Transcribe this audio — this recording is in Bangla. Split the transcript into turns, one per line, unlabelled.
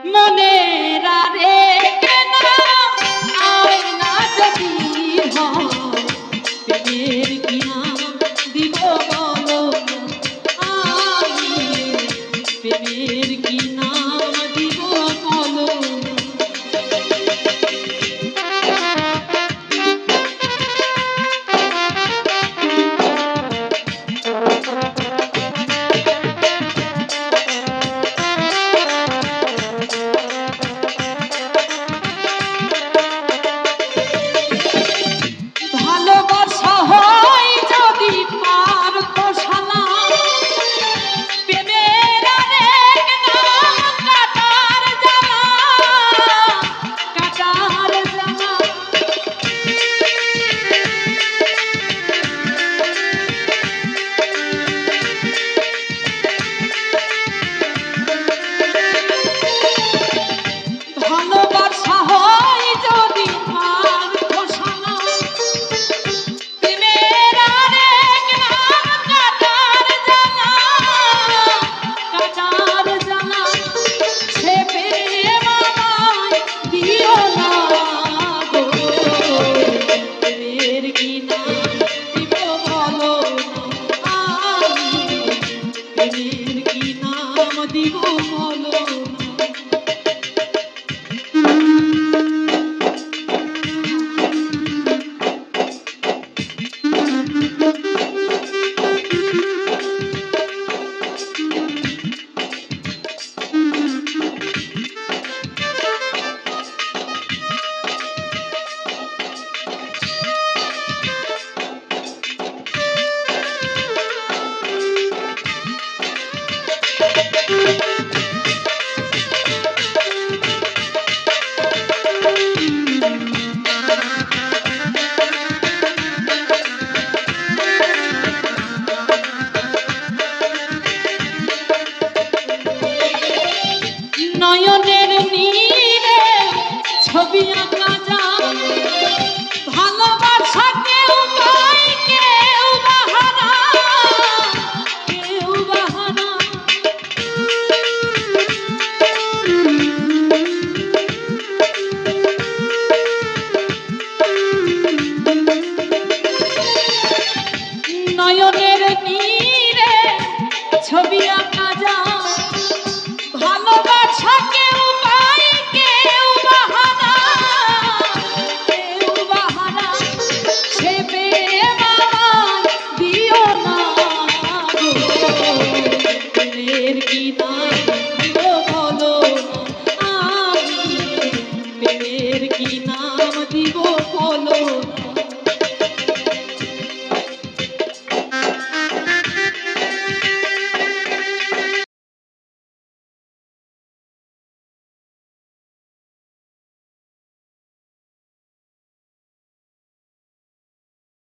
মনের আরে কেন আয়না যদি হয় প্রেমের কি নাম দিব বলো আমি প্রেমের কি নাম দিব বলো দিব বলো নয়নের নীরে ছবি আঁকা যায় ভালোবাসা কেউ পায় কেউ বাহানা কেউ বাহানা নয়নের নীরে ছবি আঁকা যায় ভালোবাসা কেউ পায় কেউ বাহানা কেউ বাহানা সে প্রেম আমায় দিও না প্রেমের কি নাম দিব বলো আমি প্রেমের কি নাম দিব বলো